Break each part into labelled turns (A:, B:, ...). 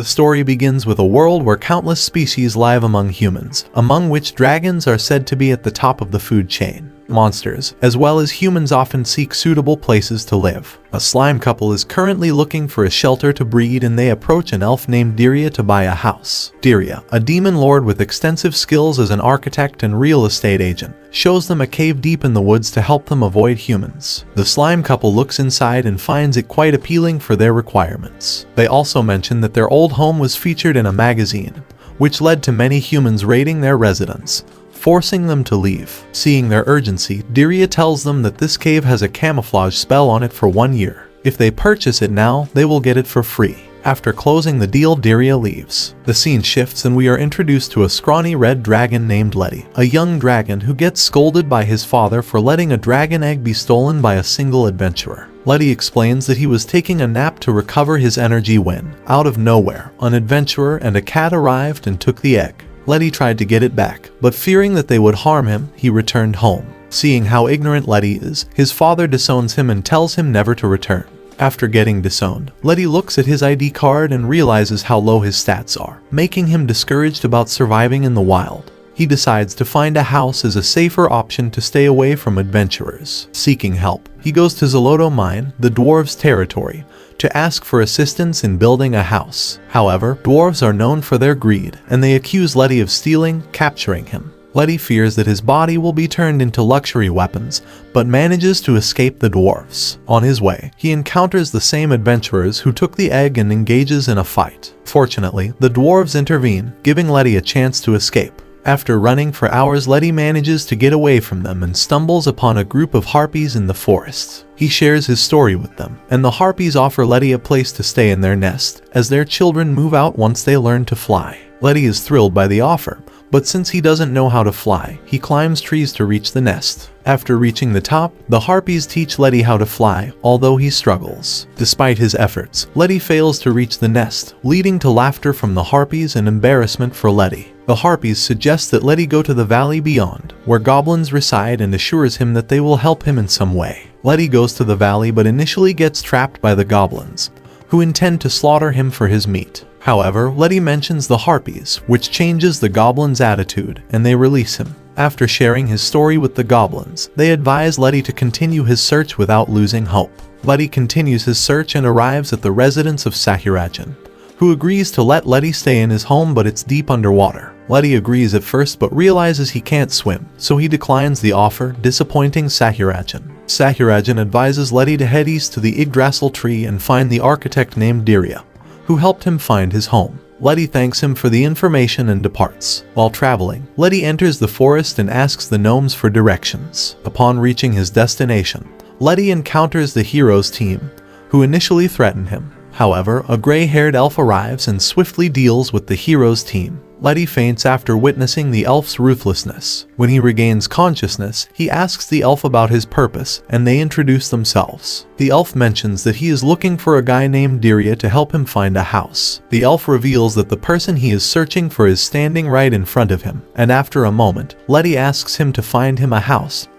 A: The story begins with a world where countless species live among humans, among which dragons are said to be at the top of the food chain. Monsters, as well as humans, often seek suitable places to live. A slime couple is currently looking for a shelter to breed, and they approach an elf named Diria to buy a house. Diria, a demon lord with extensive skills as an architect and real estate agent, shows them a cave deep in the woods to help them avoid humans. The slime couple looks inside and finds it quite appealing for their requirements. They also mention that their old home was featured in a magazine, which led to many humans raiding their residence, forcing them to leave. Seeing their urgency, Diria tells them that this cave has a camouflage spell on it for 1 year. If they purchase it now, they will get it for free. After closing the deal, Diria leaves. The scene shifts and we are introduced to a scrawny red dragon named Letty, a young dragon who gets scolded by his father for letting a dragon egg be stolen by a single adventurer. Letty explains that he was taking a nap to recover his energy when, out of nowhere, an adventurer and a cat arrived and took the egg. Letty tried to get it back, but fearing that they would harm him, he returned home. Seeing how ignorant Letty is, his father disowns him and tells him never to return. After getting disowned, Letty looks at his ID card and realizes how low his stats are, making him discouraged about surviving in the wild. He decides to find a house as a safer option to stay away from adventurers. Seeking help, he goes to Zoloto Mine, the dwarves' territory, to ask for assistance in building a house. However, dwarves are known for their greed, and they accuse Letty of stealing, capturing him. Letty fears that his body will be turned into luxury weapons, but manages to escape the dwarves. On his way, he encounters the same adventurers who took the egg and engages in a fight. Fortunately, the dwarves intervene, giving Letty a chance to escape. After running for hours, Letty manages to get away from them and stumbles upon a group of harpies in the forest. He shares his story with them, and the harpies offer Letty a place to stay in their nest, as their children move out once they learn to fly. Letty is thrilled by the offer, but since he doesn't know how to fly, he climbs trees to reach the nest. After reaching the top, the harpies teach Letty how to fly, although he struggles. Despite his efforts, Letty fails to reach the nest, leading to laughter from the harpies and embarrassment for Letty. The harpies suggest that Letty go to the valley beyond, where goblins reside, and assures him that they will help him in some way. Letty goes to the valley but initially gets trapped by the goblins, who intend to slaughter him for his meat. However, Letty mentions the harpies, which changes the goblins' attitude, and they release him. After sharing his story with the goblins, they advise Letty to continue his search without losing hope. Letty continues his search and arrives at the residence of Sakurajan, who agrees to let Letty stay in his home, but it's deep underwater. Letty agrees at first but realizes he can't swim, so he declines the offer, disappointing Sakurajan. Sakurajan advises Letty to head east to the Yggdrasil tree and find the architect named Diria, who helped him find his home. Letty thanks him for the information and departs. While traveling, Letty enters the forest and asks the gnomes for directions. Upon reaching his destination, Letty encounters the hero's team, who initially threaten him. However, a gray-haired elf arrives and swiftly deals with the hero's team. Letty faints after witnessing the elf's ruthlessness. When he regains consciousness, he asks the elf about his purpose, and they introduce themselves. The elf mentions that he is looking for a guy named Diria to help him find a house. The elf reveals that the person he is searching for is standing right in front of him, and after a moment, Letty asks him to find him a house,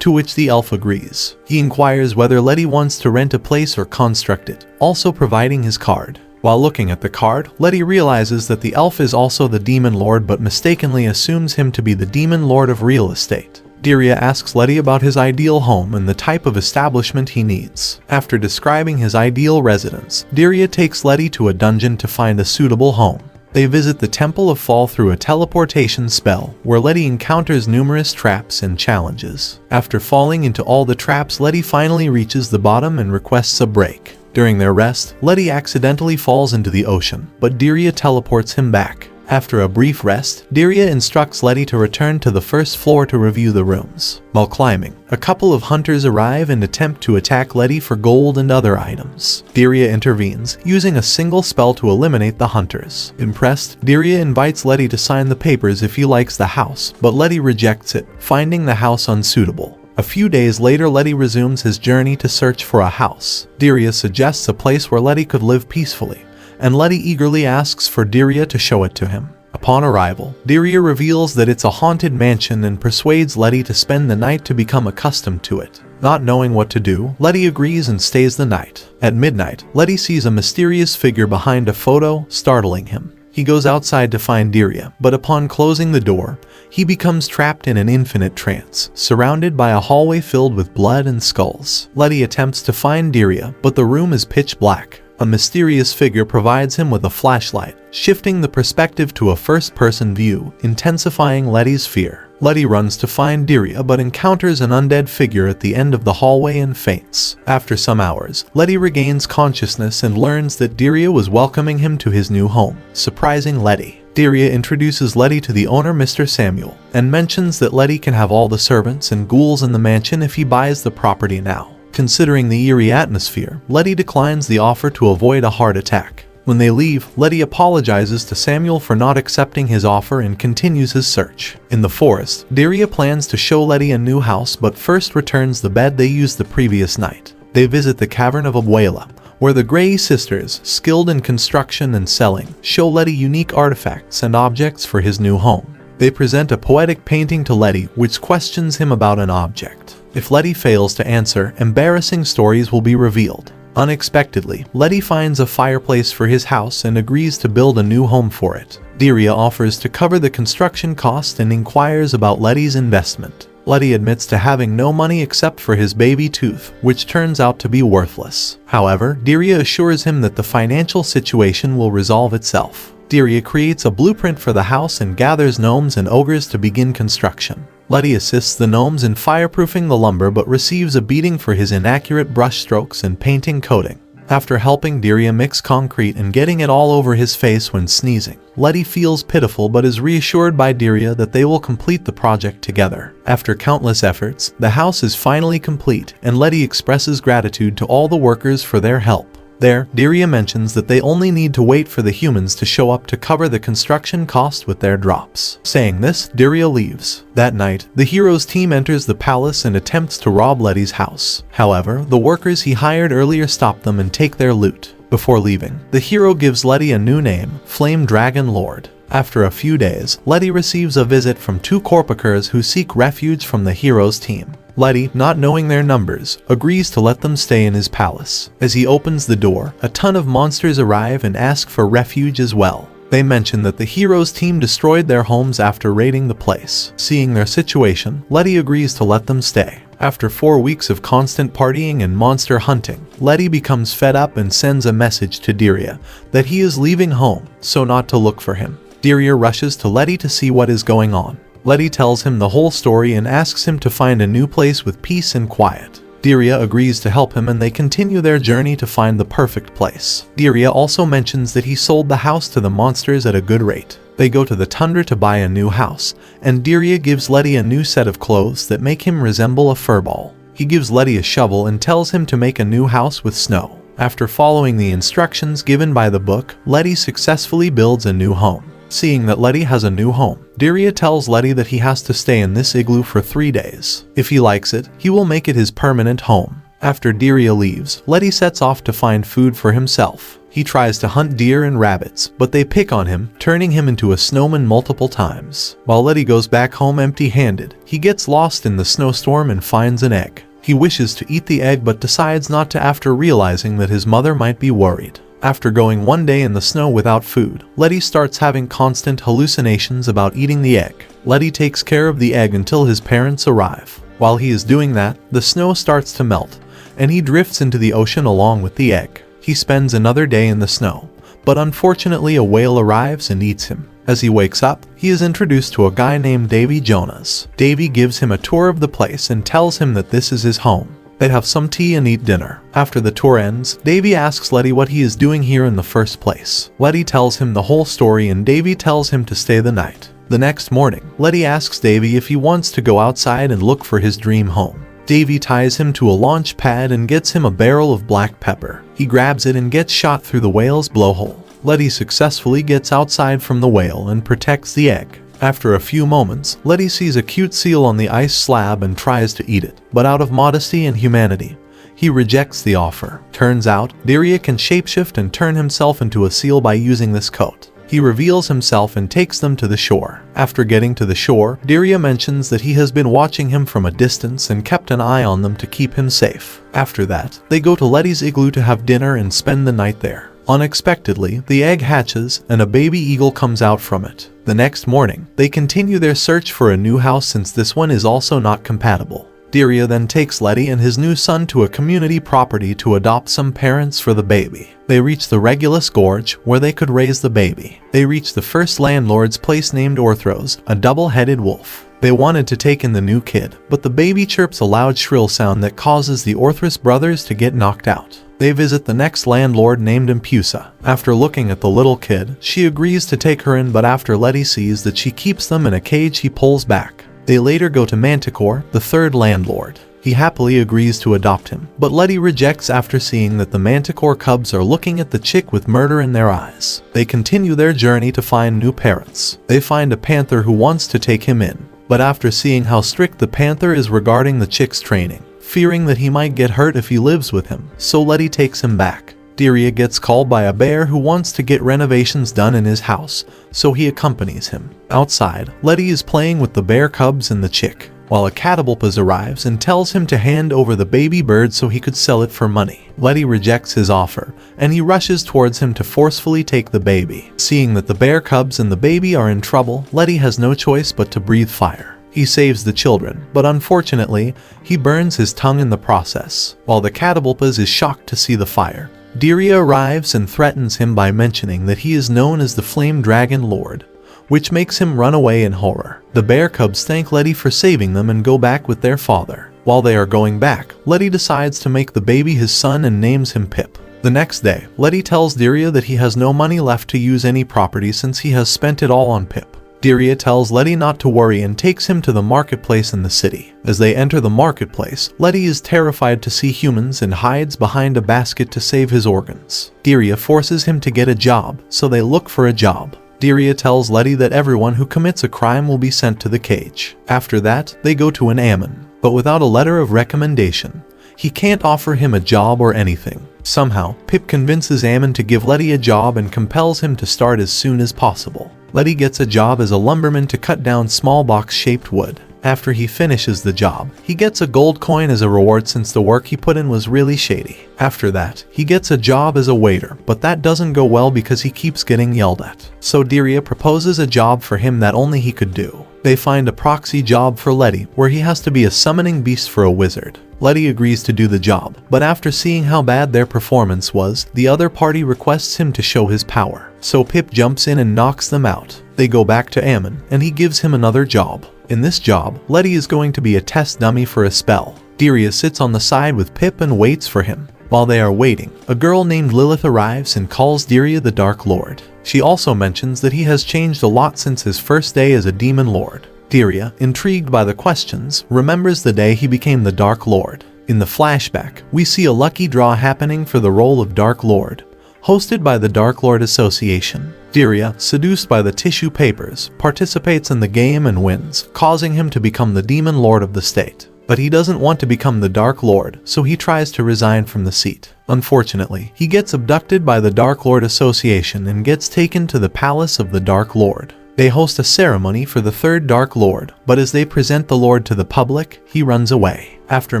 A: to which the elf agrees. He inquires whether Letty wants to rent a place or construct it, also providing his card. While looking at the card, Letty realizes that the elf is also the demon lord but mistakenly assumes him to be the demon lord of real estate. Diria asks Letty about his ideal home and the type of establishment he needs. After describing his ideal residence, Diria takes Letty to a dungeon to find a suitable home. They visit the Temple of Fall through a teleportation spell, where Letty encounters numerous traps and challenges. After falling into all the traps, Letty finally reaches the bottom and requests a break. During their rest, Letty accidentally falls into the ocean, but Diria teleports him back. After a brief rest, Diria instructs Letty to return to the first floor to review the rooms. While climbing, a couple of hunters arrive and attempt to attack Letty for gold and other items. Diria intervenes, using a single spell to eliminate the hunters. Impressed, Diria invites Letty to sign the papers if he likes the house, but Letty rejects it, finding the house unsuitable. A few days later, Letty resumes his journey to search for a house. Diria suggests a place where Letty could live peacefully, and Letty eagerly asks for Diria to show it to him. Upon arrival, Diria reveals that it's a haunted mansion and persuades Letty to spend the night to become accustomed to it. Not knowing what to do, Letty agrees and stays the night. At midnight, Letty sees a mysterious figure behind a photo, startling him. He goes outside to find Diria, but upon closing the door, he becomes trapped in an infinite trance, surrounded by a hallway filled with blood and skulls. Letty attempts to find Diria, but the room is pitch black. A mysterious figure provides him with a flashlight, shifting the perspective to a first-person view, intensifying Letty's fear. Letty runs to find Diria but encounters an undead figure at the end of the hallway and faints. After some hours, Letty regains consciousness and learns that Diria was welcoming him to his new home, surprising Letty. Diria introduces Letty to the owner, Mr. Samuel, and mentions that Letty can have all the servants and ghouls in the mansion if he buys the property now. Considering the eerie atmosphere, Letty declines the offer to avoid a heart attack. When they leave, Letty apologizes to Samuel for not accepting his offer and continues his search. In the forest, Diria plans to show Letty a new house but first returns the bed they used the previous night. They visit the cavern of Abuela, where the Grey sisters, skilled in construction and selling, show Letty unique artifacts and objects for his new home. They present a poetic painting to Letty which questions him about an object. If Letty fails to answer, embarrassing stories will be revealed. Unexpectedly, Letty finds a fireplace for his house and agrees to build a new home for it. Diria offers to cover the construction cost and inquires about Letty's investment. Letty admits to having no money except for his baby tooth, which turns out to be worthless. However, Diria assures him that the financial situation will resolve itself. Diria creates a blueprint for the house and gathers gnomes and ogres to begin construction. Letty assists the gnomes in fireproofing the lumber but receives a beating for his inaccurate brushstrokes and painting coating. After helping Diria mix concrete and getting it all over his face when sneezing, Letty feels pitiful but is reassured by Diria that they will complete the project together. After countless efforts, the house is finally complete and Letty expresses gratitude to all the workers for their help. There, Diria mentions that they only need to wait for the humans to show up to cover the construction cost with their drops. Saying this, Diria leaves. That night, the hero's team enters the palace and attempts to rob Letty's house. However, the workers he hired earlier stop them and take their loot. Before leaving, the hero gives Letty a new name, Flame Dragon Lord. After a few days, Letty receives a visit from two Corpicers who seek refuge from the hero's team. Letty, not knowing their numbers, agrees to let them stay in his palace. As he opens the door, a ton of monsters arrive and ask for refuge as well. They mention that the hero's team destroyed their homes after raiding the place. Seeing their situation, Letty agrees to let them stay. After 4 weeks of constant partying and monster hunting, Letty becomes fed up and sends a message to Diria that he is leaving home, so not to look for him. Diria rushes to Letty to see what is going on. Letty tells him the whole story and asks him to find a new place with peace and quiet. Diria agrees to help him and they continue their journey to find the perfect place. Diria also mentions that he sold the house to the monsters at a good rate. They go to the tundra to buy a new house, and Diria gives Letty a new set of clothes that make him resemble a furball. He gives Letty a shovel and tells him to make a new house with snow. After following the instructions given by the book, Letty successfully builds a new home. Seeing that Letty has a new home, Diria tells Letty that he has to stay in this igloo for 3 days. If he likes it, he will make it his permanent home. After Diria leaves, Letty sets off to find food for himself. He tries to hunt deer and rabbits, but they pick on him, turning him into a snowman multiple times. While Letty goes back home empty-handed, he gets lost in the snowstorm and finds an egg. He wishes to eat the egg but decides not to after realizing that his mother might be worried. After going 1 day in the snow without food, Letty starts having constant hallucinations about eating the egg. Letty takes care of the egg until his parents arrive. While he is doing that, the snow starts to melt, and he drifts into the ocean along with the egg. He spends another day in the snow, but unfortunately a whale arrives and eats him. As he wakes up, he is introduced to a guy named Davy Jonas. Davy gives him a tour of the place and tells him that this is his home. They have some tea and eat dinner. After the tour ends, Davy asks Letty what he is doing here in the first place. Letty tells him the whole story and Davy tells him to stay the night. The next morning, Letty asks Davy if he wants to go outside and look for his dream home. Davy ties him to a launch pad and gets him a barrel of black pepper. He grabs it and gets shot through the whale's blowhole. Letty successfully gets outside from the whale and protects the egg. After a few moments, Letty sees a cute seal on the ice slab and tries to eat it, but out of modesty and humanity, he rejects the offer. Turns out, Diria can shapeshift and turn himself into a seal by using this coat. He reveals himself and takes them to the shore. After getting to the shore, Daria mentions that he has been watching him from a distance and kept an eye on them to keep him safe. After that, they go to Letty's igloo to have dinner and spend the night there. Unexpectedly, the egg hatches and a baby eagle comes out from it. The next morning, they continue their search for a new house since this one is also not compatible. Daria then takes Letty and his new son to a community property to adopt some parents for the baby. They reach the Regulus Gorge, where they could raise the baby. They reach the first landlord's place named Orthros, a double-headed wolf. They wanted to take in the new kid, but the baby chirps a loud shrill sound that causes the Orthros brothers to get knocked out. They visit the next landlord named Impusa. After looking at the little kid, she agrees to take her in, but after Letty sees that she keeps them in a cage, he pulls back. They later go to Manticore, the third landlord. He happily agrees to adopt him, but Letty rejects after seeing that the Manticore cubs are looking at the chick with murder in their eyes. They continue their journey to find new parents. They find a panther who wants to take him in, but after seeing how strict the panther is regarding the chick's training, fearing that he might get hurt if he lives with him, so Letty takes him back. Daria gets called by a bear who wants to get renovations done in his house, so he accompanies him. Outside, Letty is playing with the bear cubs and the chick, while a catapulpus arrives and tells him to hand over the baby bird so he could sell it for money. Letty rejects his offer, and he rushes towards him to forcefully take the baby. Seeing that the bear cubs and the baby are in trouble, Letty has no choice but to breathe fire. He saves the children, but unfortunately, he burns his tongue in the process. While the catapulpus is shocked to see the fire, Daria arrives and threatens him by mentioning that he is known as the Flame Dragon Lord, which makes him run away in horror. The bear cubs thank Letty for saving them and go back with their father. While they are going back, Letty decides to make the baby his son and names him Pip. The next day, Letty tells Daria that he has no money left to use any property since he has spent it all on Pip. Daria tells Letty not to worry and takes him to the marketplace in the city. As they enter the marketplace, Letty is terrified to see humans and hides behind a basket to save his organs. Daria forces him to get a job, so they look for a job. Daria tells Letty that everyone who commits a crime will be sent to the cage. After that, they go to an Ammon, but without a letter of recommendation. He can't offer him a job or anything. Somehow, Pip convinces Ammon to give Letty a job and compels him to start as soon as possible. Letty gets a job as a lumberman to cut down small box-shaped wood. After he finishes the job, he gets a gold coin as a reward since the work he put in was really shady. After that, he gets a job as a waiter, but that doesn't go well because he keeps getting yelled at. So Daria proposes a job for him that only he could do. They find a proxy job for Letty, where he has to be a summoning beast for a wizard. Letty agrees to do the job, but after seeing how bad their performance was, the other party requests him to show his power. So Pip jumps in and knocks them out. They go back to Ammon, and he gives him another job. In this job, Letty is going to be a test dummy for a spell. Daria sits on the side with Pip and waits for him. While they are waiting, a girl named Lilith arrives and calls Daria the Dark Lord. She also mentions that he has changed a lot since his first day as a demon lord. Daria, intrigued by the questions, remembers the day he became the Dark Lord. In the flashback, we see a lucky draw happening for the role of Dark Lord, hosted by the Dark Lord Association. Daria, seduced by the tissue papers, participates in the game and wins, causing him to become the Demon Lord of the state. But he doesn't want to become the Dark Lord, so he tries to resign from the seat. Unfortunately, he gets abducted by the Dark Lord Association and gets taken to the palace of the Dark Lord. They host a ceremony for the third Dark Lord, but as they present the Lord to the public, he runs away. After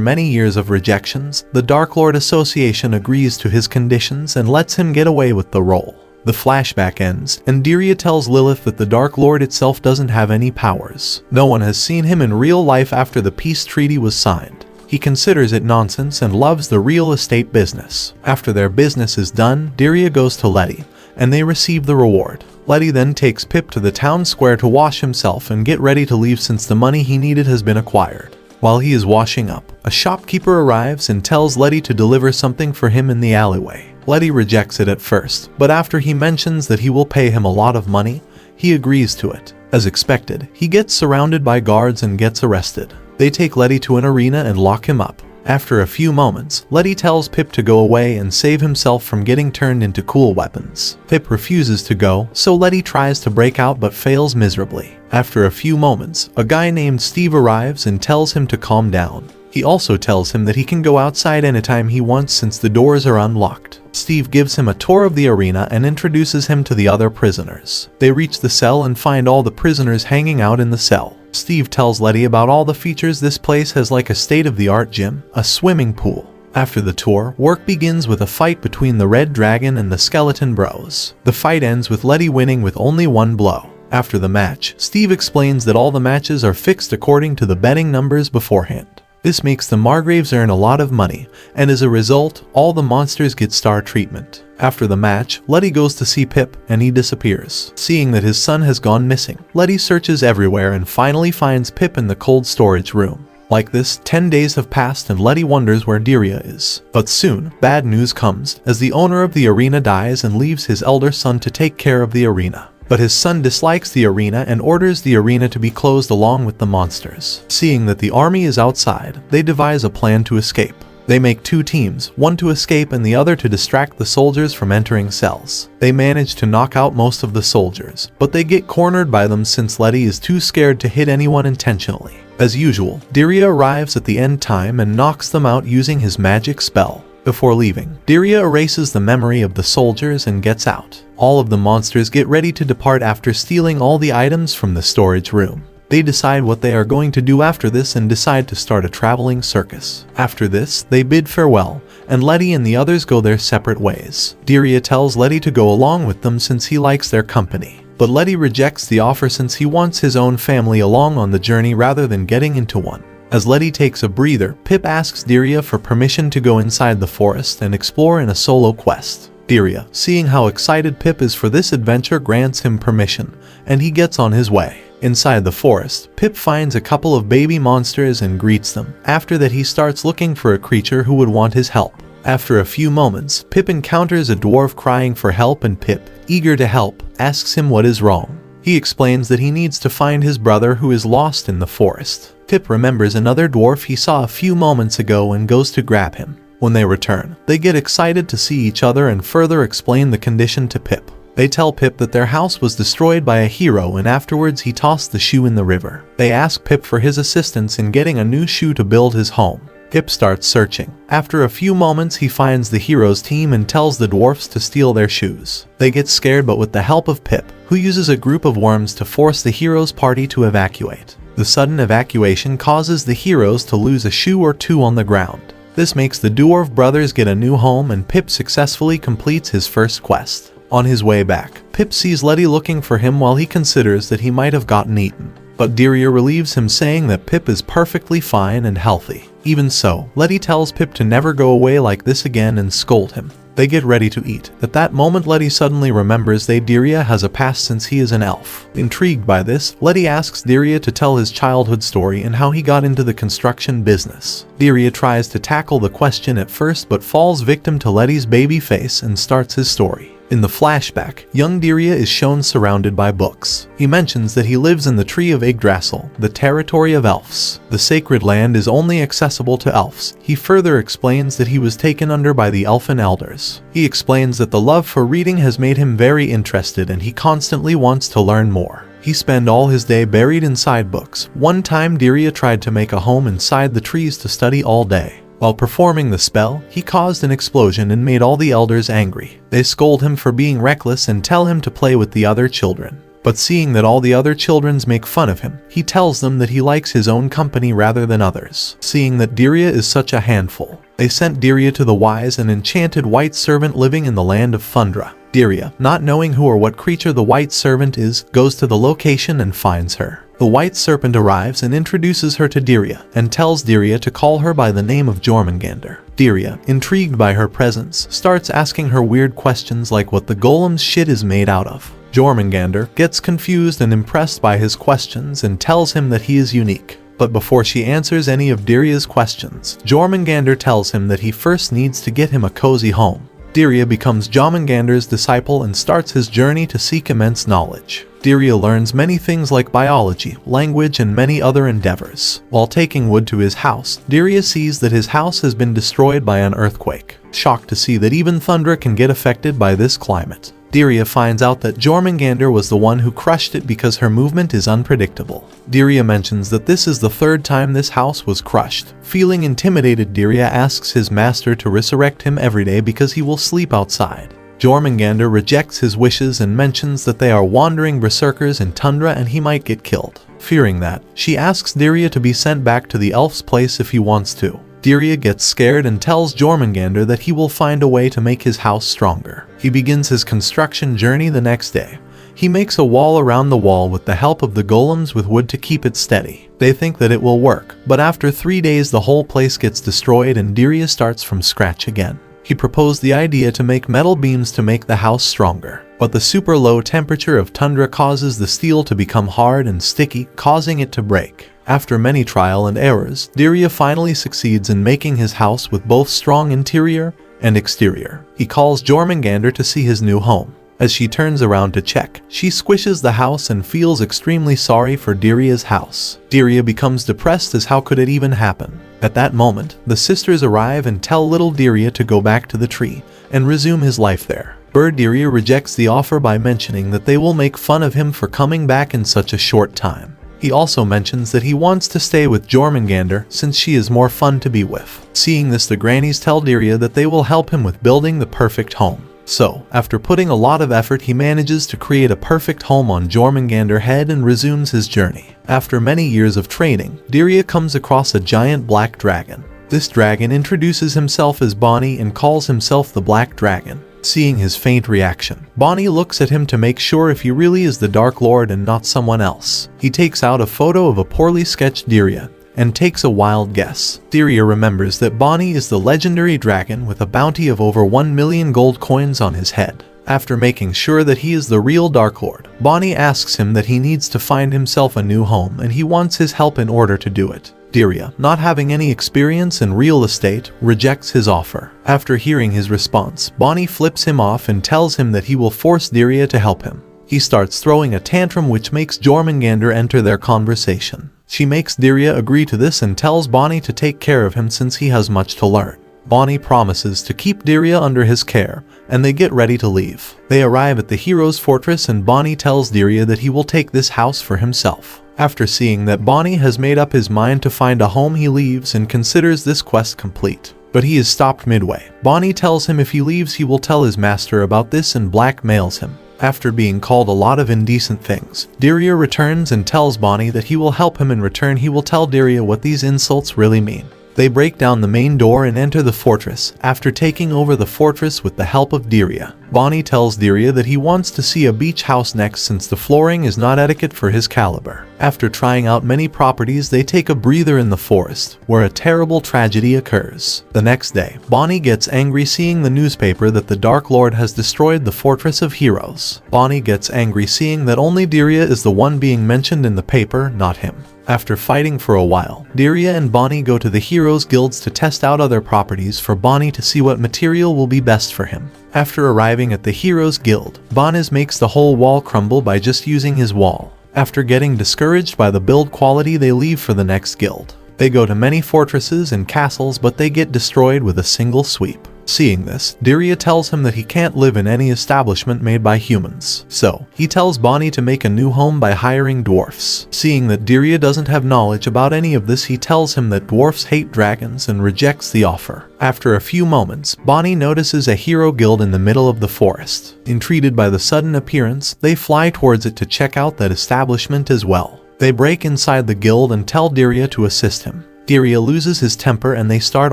A: many years of rejections, the Dark Lord Association agrees to his conditions and lets him get away with the role. The flashback ends, and Daria tells Lilith that the Dark Lord itself doesn't have any powers. No one has seen him in real life after the peace treaty was signed. He considers it nonsense and loves the real estate business. After their business is done, Daria goes to Letty, and they receive the reward. Letty then takes Pip to the town square to wash himself and get ready to leave since the money he needed has been acquired. While he is washing up, a shopkeeper arrives and tells Letty to deliver something for him in the alleyway. Letty rejects it at first, but after he mentions that he will pay him a lot of money, he agrees to it. As expected, he gets surrounded by guards and gets arrested. They take Letty to an arena and lock him up. After a few moments, Letty tells Pip to go away and save himself from getting turned into cool weapons. Pip refuses to go, so Letty tries to break out but fails miserably. After a few moments, a guy named Steve arrives and tells him to calm down. He also tells him that he can go outside anytime he wants since the doors are unlocked. Steve gives him a tour of the arena and introduces him to the other prisoners. They reach the cell and find all the prisoners hanging out in the cell. Steve tells Letty about all the features this place has, like a state-of-the-art gym, a swimming pool. After the tour, work begins with a fight between the Red Dragon and the Skeleton Bros. The fight ends with Letty winning with only one blow. After the match, Steve explains that all the matches are fixed according to the betting numbers beforehand. This makes the Margraves earn a lot of money, and as a result, all the monsters get star treatment. After the match, Letty goes to see Pip, and he disappears. Seeing that his son has gone missing, Letty searches everywhere and finally finds Pip in the cold storage room. Like this, 10 days have passed and Letty wonders where Diria is. But soon, bad news comes, as the owner of the arena dies and leaves his elder son to take care of the arena. But his son dislikes the arena and orders the arena to be closed along with the monsters. Seeing that the army is outside, they devise a plan to escape. They make two teams, one to escape and the other to distract the soldiers from entering cells. They manage to knock out most of the soldiers, but they get cornered by them since Letty is too scared to hit anyone intentionally. As usual, Diria arrives at the end time and knocks them out using his magic spell. Before leaving, Diria erases the memory of the soldiers and gets out. All of the monsters get ready to depart after stealing all the items from the storage room. They decide what they are going to do after this and decide to start a traveling circus. After this, they bid farewell, and Letty and the others go their separate ways. Diria tells Letty to go along with them since he likes their company. But Letty rejects the offer since he wants his own family along on the journey rather than getting into one. As Letty takes a breather, Pip asks Diria for permission to go inside the forest and explore in a solo quest. Diria, seeing how excited Pip is for this adventure, grants him permission, and he gets on his way. Inside the forest, Pip finds a couple of baby monsters and greets them. After that, he starts looking for a creature who would want his help. After a few moments, Pip encounters a dwarf crying for help and Pip, eager to help, asks him what is wrong. He explains that he needs to find his brother who is lost in the forest. Pip remembers another dwarf he saw a few moments ago and goes to grab him. When they return, they get excited to see each other and further explain the condition to Pip. They tell Pip that their house was destroyed by a hero and afterwards he tossed the shoe in the river. They ask Pip for his assistance in getting a new shoe to build his home. Pip starts searching. After a few moments he finds the hero's team and tells the dwarfs to steal their shoes. They get scared, but with the help of Pip, who uses a group of worms to force the hero's party to evacuate. The sudden evacuation causes the heroes to lose a shoe or two on the ground. This makes the dwarf brothers get a new home and Pip successfully completes his first quest. On his way back, Pip sees Letty looking for him while he considers that he might have gotten eaten. But Diria relieves him, saying that Pip is perfectly fine and healthy. Even so, Letty tells Pip to never go away like this again and scold him. They get ready to eat. At that moment, Letty suddenly remembers that Diria has a past since he is an elf. Intrigued by this, Letty asks Diria to tell his childhood story and how he got into the construction business. Diria tries to tackle the question at first but falls victim to Letty's baby face and starts his story. In the flashback, young Diria is shown surrounded by books. He mentions that he lives in the Tree of Yggdrasil, the territory of elves. The sacred land is only accessible to elves. He further explains that he was taken under by the elfin elders. He explains that the love for reading has made him very interested and he constantly wants to learn more. He spent all his day buried inside books. One time Diria tried to make a home inside the trees to study all day. While performing the spell, he caused an explosion and made all the elders angry. They scold him for being reckless and tell him to play with the other children. But seeing that all the other children make fun of him, he tells them that he likes his own company rather than others. Seeing that Diria is such a handful, they sent Diria to the wise and enchanted white servant living in the land of Fundra. Diria, not knowing who or what creature the white servant is, goes to the location and finds her. The white serpent arrives and introduces her to Diria, and tells Diria to call her by the name of Jormungandr. Diria, intrigued by her presence, starts asking her weird questions like what the golem's shit is made out of. Jormungandr gets confused and impressed by his questions and tells him that he is unique. But before she answers any of Diria's questions, Jormungandr tells him that he first needs to get him a cozy home. Diria becomes Jormungandr's disciple and starts his journey to seek immense knowledge. Diria learns many things like biology, language, and many other endeavors. While taking wood to his house, Diria sees that his house has been destroyed by an earthquake. Shocked to see that even thunder can get affected by this climate, Diria finds out that Jormungandr was the one who crushed it because her movement is unpredictable. Diria mentions that this is the third time this house was crushed. Feeling intimidated, Diria asks his master to resurrect him every day because he will sleep outside. Jormungandr rejects his wishes and mentions that they are wandering berserkers in tundra and he might get killed. Fearing that, she asks Diria to be sent back to the elf's place if he wants to. Diria gets scared and tells Jormungandr that he will find a way to make his house stronger. He begins his construction journey the next day. He makes a wall around the wall with the help of the golems with wood to keep it steady. They think that it will work, but after 3 days the whole place gets destroyed and Diria starts from scratch again. He proposed the idea to make metal beams to make the house stronger, but the super low temperature of tundra causes the steel to become hard and sticky, causing it to break. After many trial and errors, Diria finally succeeds in making his house with both strong interior and exterior. He calls Jormungandr to see his new home. As she turns around to check, she squishes the house and feels extremely sorry for Diria's house. Diria becomes depressed as how could it even happen. At that moment, the sisters arrive and tell little Diria to go back to the tree and resume his life there. Bird Diria rejects the offer by mentioning that they will make fun of him for coming back in such a short time. He also mentions that he wants to stay with Jormungandr since she is more fun to be with. Seeing this, the grannies tell Diria that they will help him with building the perfect home. So, after putting a lot of effort, he manages to create a perfect home on Jormungandr's head and resumes his journey. After many years of training, Diria comes across a giant black dragon. This dragon introduces himself as Bonnie and calls himself the Black Dragon. Seeing his faint reaction, Bonnie looks at him to make sure if he really is the Dark Lord and not someone else. He takes out a photo of a poorly sketched Diria and takes a wild guess. Diria remembers that Bonnie is the legendary dragon with a bounty of over 1 million gold coins on his head. After making sure that he is the real Dark Lord, Bonnie asks him that he needs to find himself a new home and he wants his help in order to do it. Diria, not having any experience in real estate, rejects his offer. After hearing his response, Bonnie flips him off and tells him that he will force Diria to help him. He starts throwing a tantrum which makes Jormungandr enter their conversation. She makes Diria agree to this and tells Bonnie to take care of him since he has much to learn. Bonnie promises to keep Diria under his care, and they get ready to leave. They arrive at the hero's fortress and Bonnie tells Diria that he will take this house for himself. After seeing that Bonnie has made up his mind to find a home, he leaves and considers this quest complete. But he is stopped midway. Bonnie tells him if he leaves he will tell his master about this and blackmails him. After being called a lot of indecent things, Diria returns and tells Bonnie that he will help him. In return, he will tell Diria what these insults really mean. They break down the main door and enter the fortress. After taking over the fortress with the help of Diria, Bonnie tells Diria that he wants to see a beach house next since the flooring is not etiquette for his caliber. After trying out many properties, they take a breather in the forest, where a terrible tragedy occurs. The next day, Bonnie gets angry seeing the newspaper that the Dark Lord has destroyed the Fortress of Heroes. Bonnie gets angry seeing that only Diria is the one being mentioned in the paper, not him. After fighting for a while, Diria and Bonnie go to the Heroes Guilds to test out other properties for Bonnie to see what material will be best for him. After arriving at the Heroes Guild, Bonnie makes the whole wall crumble by just using his wall. After getting discouraged by the build quality, they leave for the next guild. They go to many fortresses and castles, but they get destroyed with a single sweep. Seeing this, Diria tells him that he can't live in any establishment made by humans. So, he tells Bonnie to make a new home by hiring dwarfs. Seeing that Diria doesn't have knowledge about any of this, he tells him that dwarfs hate dragons and rejects the offer. After a few moments, Bonnie notices a hero guild in the middle of the forest. Intrigued by the sudden appearance, they fly towards it to check out that establishment as well. They break inside the guild and tell Diria to assist him. Diria loses his temper and they start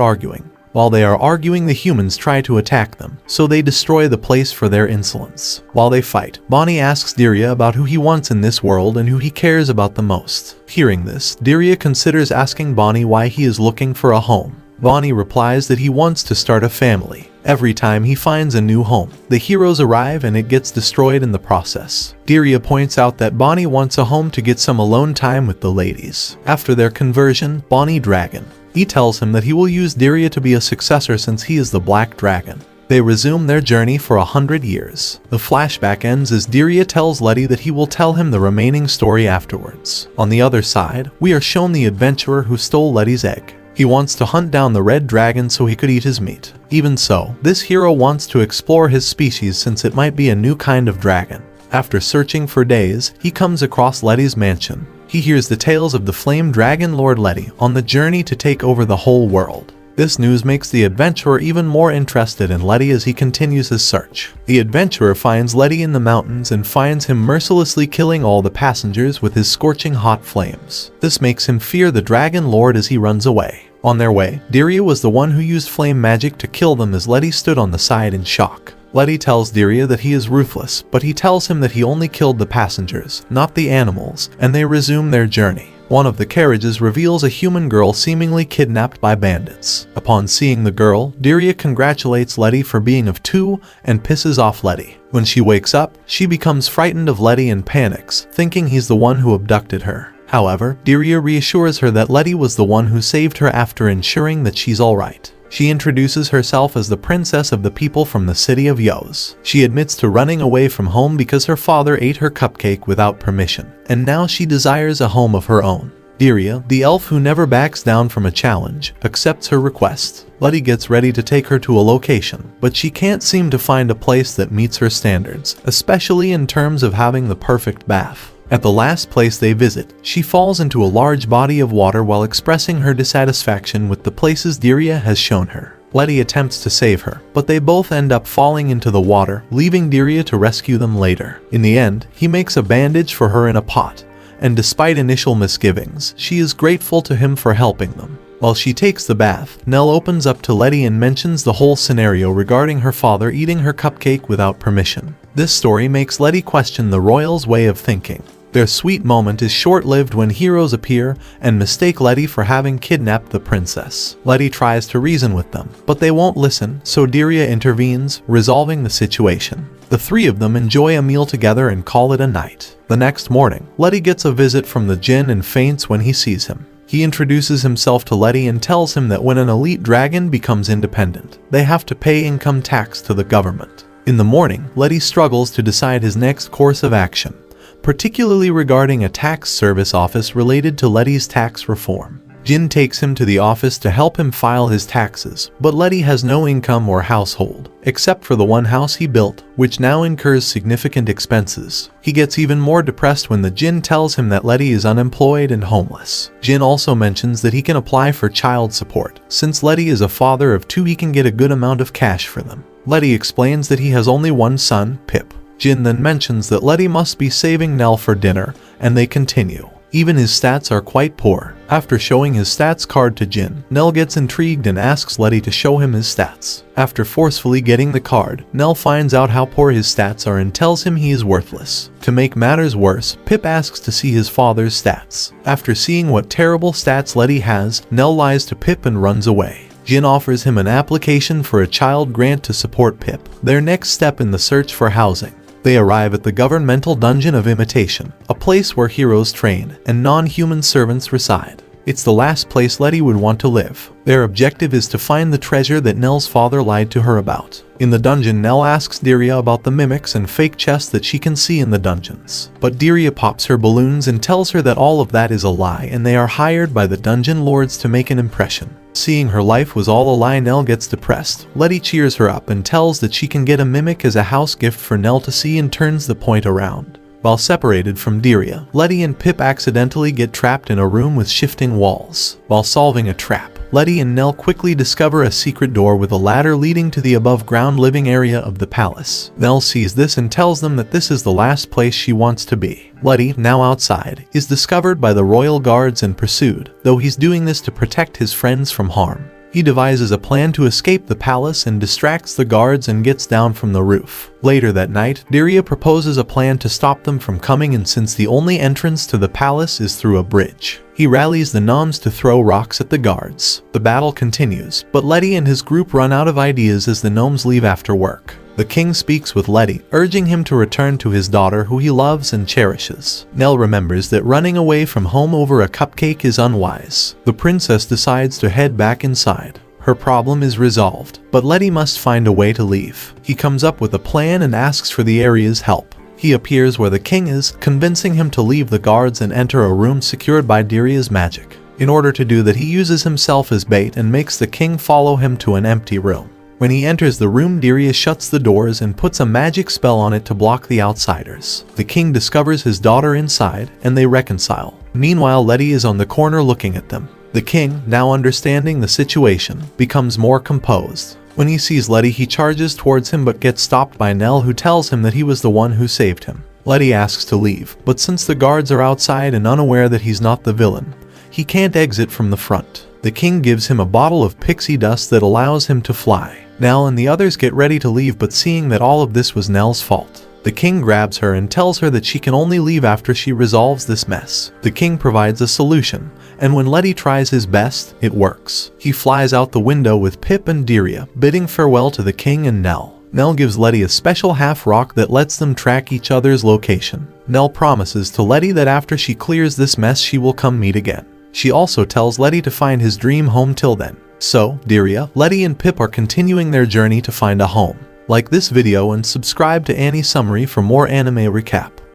A: arguing. While they are arguing, the humans try to attack them, so they destroy the place for their insolence. While they fight, Bonnie asks Diria about who he wants in this world and who he cares about the most. Hearing this, Diria considers asking Bonnie why he is looking for a home. Bonnie replies that he wants to start a family. Every time he finds a new home, the heroes arrive and it gets destroyed in the process. Diria points out that Bonnie wants a home to get some alone time with the ladies. After their conversion, Bonnie Dragon. He tells him that he will use Diria to be a successor since he is the Black Dragon. They resume their journey for 100 years. The flashback ends as Diria tells Letty that he will tell him the remaining story afterwards. On the other side, we are shown the adventurer who stole Letty's egg. He wants to hunt down the red dragon so he could eat his meat. Even so, this hero wants to explore his species since it might be a new kind of dragon. After searching for days, he comes across Letty's mansion. He hears the tales of the flame dragon Lord Letty on the journey to take over the whole world. This news makes the adventurer even more interested in Letty as he continues his search. The adventurer finds Letty in the mountains and finds him mercilessly killing all the passengers with his scorching hot flames. This makes him fear the dragon lord as he runs away. On their way, Dirya was the one who used flame magic to kill them as Letty stood on the side in shock. Letty tells Dirya that he is ruthless, but he tells him that he only killed the passengers, not the animals, and they resume their journey. One of the carriages reveals a human girl seemingly kidnapped by bandits. Upon seeing the girl, Dirya congratulates Letty for being of 2 and pisses off Letty. When she wakes up, she becomes frightened of Letty and panics, thinking he's the one who abducted her. However, Dirya reassures her that Letty was the one who saved her after ensuring that she's alright. She introduces herself as the princess of the people from the city of Yos. She admits to running away from home because her father ate her cupcake without permission, and now she desires a home of her own. Dirya, the elf who never backs down from a challenge, accepts her request. Letty gets ready to take her to a location, but she can't seem to find a place that meets her standards, especially in terms of having the perfect bath. At the last place they visit, she falls into a large body of water while expressing her dissatisfaction with the places Dirya has shown her. Letty attempts to save her, but they both end up falling into the water, leaving Dirya to rescue them later. In the end, he makes a bandage for her in a pot, and despite initial misgivings, she is grateful to him for helping them. While she takes the bath, Nell opens up to Letty and mentions the whole scenario regarding her father eating her cupcake without permission. This story makes Letty question the royals' way of thinking. Their sweet moment is short-lived when heroes appear and mistake Letty for having kidnapped the princess. Letty tries to reason with them, but they won't listen, so Dirya intervenes, resolving the situation. The three of them enjoy a meal together and call it a night. The next morning, Letty gets a visit from the djinn and faints when he sees him. He introduces himself to Letty and tells him that when an elite dragon becomes independent, they have to pay income tax to the government. In the morning, Letty struggles to decide his next course of action, particularly regarding a tax service office related to Letty's tax reform. Jin takes him to the office to help him file his taxes, but Letty has no income or household, except for the one house he built, which now incurs significant expenses. He gets even more depressed when the Jin tells him that Letty is unemployed and homeless. Jin also mentions that he can apply for child support. Since Letty is a father of 2, he can get a good amount of cash for them. Letty explains that he has only one son, Pip. Jin then mentions that Letty must be saving Nell for dinner, and they continue. Even his stats are quite poor. After showing his stats card to Jin, Nell gets intrigued and asks Letty to show him his stats. After forcefully getting the card, Nell finds out how poor his stats are and tells him he is worthless. To make matters worse, Pip asks to see his father's stats. After seeing what terrible stats Letty has, Nell lies to Pip and runs away. Jin offers him an application for a child grant to support Pip, their next step in the search for housing. They arrive at the governmental dungeon of imitation, a place where heroes train and non-human servants reside. It's the last place Letty would want to live. Their objective is to find the treasure that Nell's father lied to her about. In the dungeon, Nell asks Dirya about the mimics and fake chests that she can see in the dungeons. But Dirya pops her balloons and tells her that all of that is a lie and they are hired by the dungeon lords to make an impression. Seeing her life was all a lie, Nell gets depressed. Letty cheers her up and tells that she can get a mimic as a house gift for Nell to see and turns the point around. While separated from Dirya, Letty and Pip accidentally get trapped in a room with shifting walls. While solving a trap, Letty and Nell quickly discover a secret door with a ladder leading to the above-ground living area of the palace. Nell sees this and tells them that this is the last place she wants to be. Letty, now outside, is discovered by the royal guards and pursued, though he's doing this to protect his friends from harm. He devises a plan to escape the palace and distracts the guards and gets down from the roof. Later that night, Dirya proposes a plan to stop them from coming in since the only entrance to the palace is through a bridge. He rallies the gnomes to throw rocks at the guards. The battle continues, but Letty and his group run out of ideas as the gnomes leave after work. The king speaks with Letty, urging him to return to his daughter who he loves and cherishes. Nell remembers that running away from home over a cupcake is unwise. The princess decides to head back inside. Her problem is resolved, but Letty must find a way to leave. He comes up with a plan and asks for the area's help. He appears where the king is, convincing him to leave the guards and enter a room secured by Dirya's magic. In order to do that, he uses himself as bait and makes the king follow him to an empty room. When he enters the room, Diria shuts the doors and puts a magic spell on it to block the outsiders. The king discovers his daughter inside, and they reconcile. Meanwhile, Letty is on the corner looking at them. The king, now understanding the situation, becomes more composed. When he sees Letty, he charges towards him but gets stopped by Nell, who tells him that he was the one who saved him. Letty asks to leave, but since the guards are outside and unaware that he's not the villain, he can't exit from the front. The king gives him a bottle of pixie dust that allows him to fly. Nell and the others get ready to leave, but seeing that all of this was Nell's fault, the king grabs her and tells her that she can only leave after she resolves this mess. The king provides a solution, and when Letty tries his best, it works. He flies out the window with Pip and Diria, bidding farewell to the king and Nell. Nell gives Letty a special half-rock that lets them track each other's location. Nell promises to Letty that after she clears this mess, she will come meet again. She also tells Letty to find his dream home till then. So, Diria, Letty and Pip are continuing their journey to find a home. Like this video and subscribe to Annie Summary for more anime recap.